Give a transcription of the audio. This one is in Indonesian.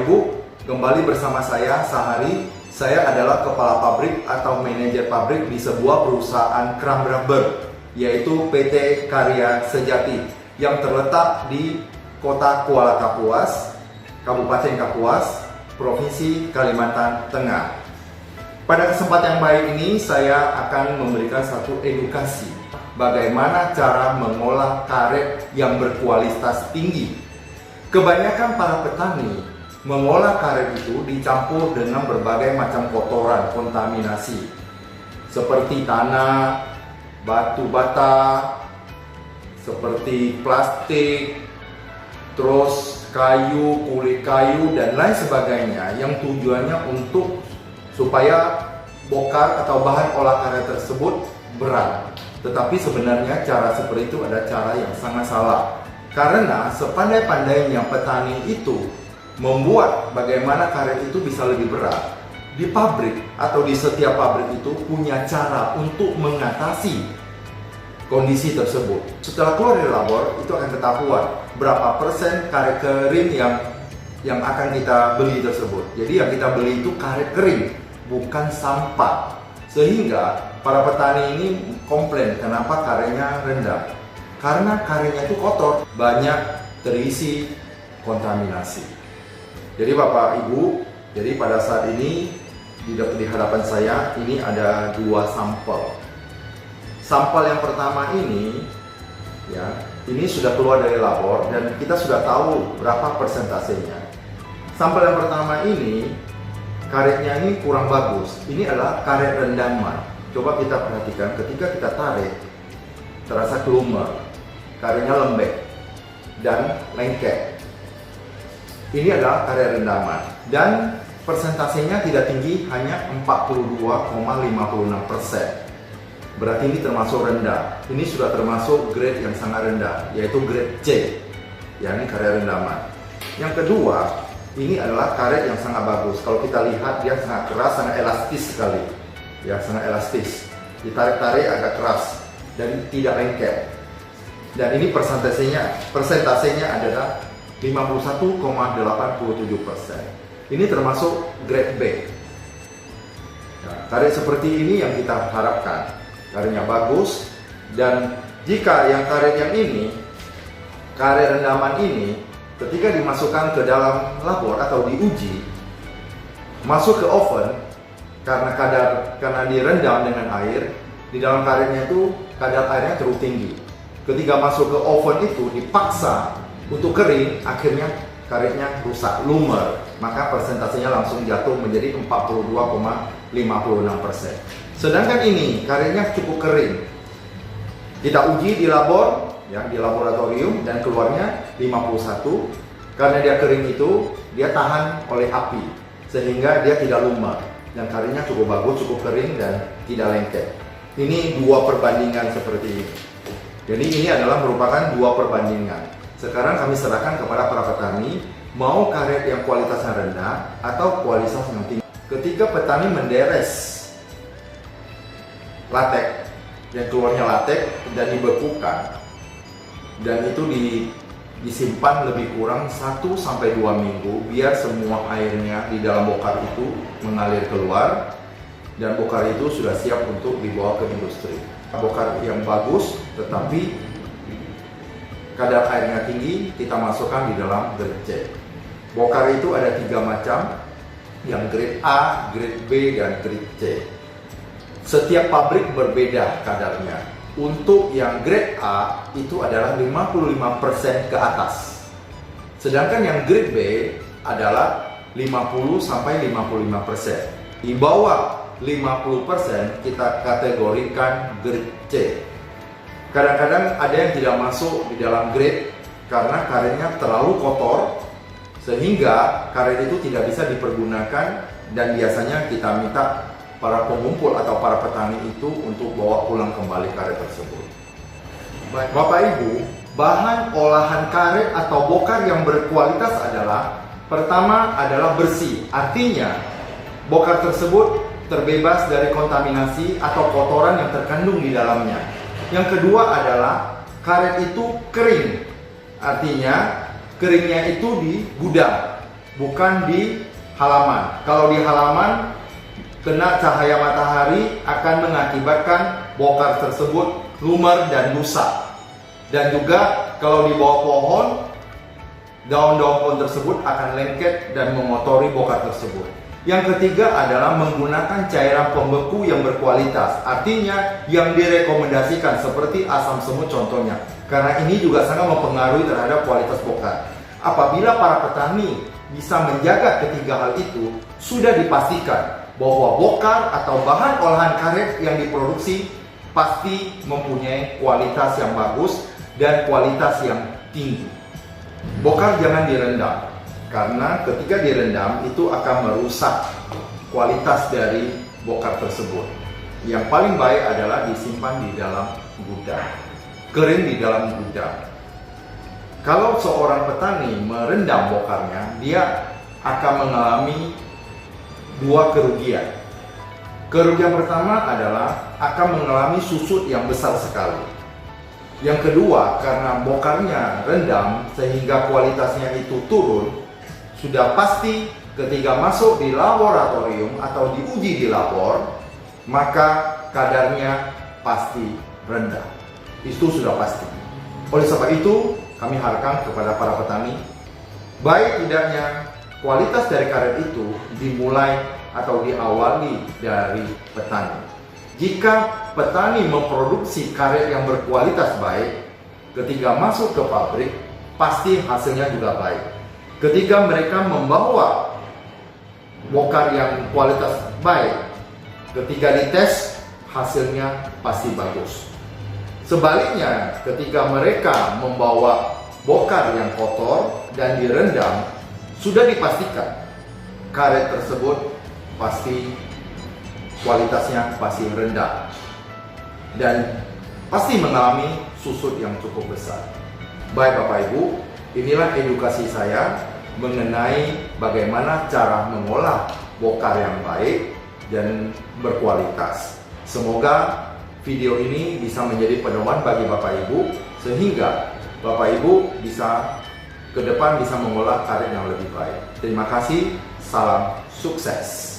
Bapak Ibu, kembali bersama saya Sahari. Saya adalah kepala pabrik atau manajer pabrik di sebuah perusahaan kram rubber, yaitu PT Karya Sejati yang terletak di Kota Kuala Kapuas, Kabupaten Kapuas, Provinsi Kalimantan Tengah. Pada kesempatan yang baik ini, saya akan memberikan satu edukasi bagaimana cara mengolah karet yang berkualitas tinggi. Kebanyakan para petani mengolah karet itu dicampur dengan berbagai macam kotoran, kontaminasi seperti tanah, batu bata, seperti plastik, terus kayu, kulit kayu, dan lain sebagainya, yang tujuannya untuk supaya bokar atau bahan olah karet tersebut berat. Tetapi sebenarnya cara seperti itu ada cara yang sangat salah, karena sepandai-pandainya petani itu membuat bagaimana karet itu bisa lebih berat, di pabrik atau di setiap pabrik itu punya cara untuk mengatasi kondisi tersebut. Setelah keluar dari labor, itu akan ketahuan berapa persen karet kering yang akan kita beli tersebut. Jadi yang kita beli itu karet kering, bukan sampah. Sehingga para petani ini komplain kenapa karetnya rendah, karena karetnya itu kotor, banyak terisi kontaminasi. Jadi Bapak Ibu, jadi pada saat ini di hadapan saya ini ada dua sampel. Sampel yang pertama ini, ya, ini sudah keluar dari labor dan kita sudah tahu berapa persentasenya. Sampel yang pertama ini, karetnya ini kurang bagus. Ini adalah karet rendaman. Coba kita perhatikan, ketika kita tarik, terasa kelumer, karetnya lembek dan lengket. Ini adalah karet rendaman dan persentasenya tidak tinggi, hanya 42,56%. Berarti ini termasuk rendah. Ini sudah termasuk grade yang sangat rendah, yaitu grade C, yakni karet rendaman. Yang kedua, ini adalah karet yang sangat bagus. Kalau kita lihat, dia sangat keras, sangat elastis sekali. Ya, sangat elastis. Ditarik-tarik agak keras dan tidak lengket. Dan ini persentasenya adalah 51,87%. Ini termasuk grade B. Nah, karet seperti ini yang kita harapkan. Karetnya bagus, dan jika yang karet yang ini, karet rendaman ini, ketika dimasukkan ke dalam labor atau diuji, masuk ke oven, karena direndam dengan air, di dalam karetnya itu kadar airnya terlalu tinggi. Ketika masuk ke oven itu dipaksa untuk kering, akhirnya karetnya rusak, lumer, maka persentasenya langsung jatuh menjadi 42,56%. Sedangkan ini karetnya cukup kering. Kita uji di labor, ya, di laboratorium, dan keluarnya 51. Karena dia kering itu, dia tahan oleh api, sehingga dia tidak lumer, dan karetnya cukup bagus, cukup kering, dan tidak lengket. Ini dua perbandingan seperti ini. Jadi ini adalah merupakan dua perbandingan. Sekarang kami serahkan kepada para petani, mau karet yang kualitasnya rendah atau kualitas yang tinggi. Ketika petani menderes latek, yang keluarnya latek dan dibekukan, dan itu disimpan lebih kurang 1-2 minggu, biar semua airnya di dalam bokar itu mengalir keluar, dan bokar itu sudah siap untuk dibawa ke industri. Bokar yang bagus tetapi kadar airnya tinggi, kita masukkan di dalam grade C. Bokar itu ada 3 macam, yang grade A, grade B, dan grade C. Setiap pabrik berbeda kadarnya. Untuk yang grade A itu adalah 55% ke atas. Sedangkan yang grade B adalah 50-55%. Di bawah 50% kita kategorikan grade C. Kadang-kadang ada yang tidak masuk di dalam grade karena karetnya terlalu kotor, sehingga karet itu tidak bisa dipergunakan, dan biasanya kita minta para pengumpul atau para petani itu untuk bawa pulang kembali karet tersebut. Baik, Bapak Ibu, bahan olahan karet atau bokar yang berkualitas adalah, pertama adalah bersih, artinya bokar tersebut terbebas dari kontaminasi atau kotoran yang terkandung di dalamnya. Yang kedua adalah karet itu kering, artinya keringnya itu di gudang, bukan di halaman. Kalau di halaman, kena cahaya matahari akan mengakibatkan bokar tersebut lumer dan rusak. Dan juga kalau di bawah pohon, daun-daun pohon tersebut akan lengket dan mengotori bokar tersebut. Yang ketiga adalah menggunakan cairan pembeku yang berkualitas, artinya yang direkomendasikan seperti asam semut contohnya, karena ini juga sangat mempengaruhi terhadap kualitas bokar. Apabila para petani bisa menjaga ketiga hal itu, sudah dipastikan bahwa bokar atau bahan olahan karet yang diproduksi pasti mempunyai kualitas yang bagus dan kualitas yang tinggi. Bokar jangan direndam, karena ketika direndam itu akan merusak kualitas dari bokar tersebut. Yang paling baik adalah disimpan di dalam gudang, kering di dalam gudang. Kalau seorang petani merendam bokarnya, dia akan mengalami dua kerugian. Kerugian pertama adalah akan mengalami susut yang besar sekali. Yang kedua, karena bokarnya rendam sehingga kualitasnya itu turun, sudah pasti ketika masuk di laboratorium atau diuji di labor, maka kadarnya pasti rendah. Itu sudah pasti. Oleh sebab itu, kami harapkan kepada para petani, baik tidaknya kualitas dari karet itu dimulai atau diawali dari petani. Jika petani memproduksi karet yang berkualitas baik, ketika masuk ke pabrik, pasti hasilnya juga baik. Ketika mereka membawa bokar yang kualitas baik, ketika dites, hasilnya pasti bagus. Sebaliknya, ketika mereka membawa bokar yang kotor dan direndam, sudah dipastikan karet tersebut pasti kualitasnya pasti rendah dan pasti mengalami susut yang cukup besar. Baik Bapak Ibu, inilah edukasi saya mengenai bagaimana cara mengolah bokar yang baik dan berkualitas. Semoga video ini bisa menjadi pedoman bagi Bapak Ibu sehingga Bapak Ibu bisa ke depan bisa mengolah karet yang lebih baik. Terima kasih, salam sukses.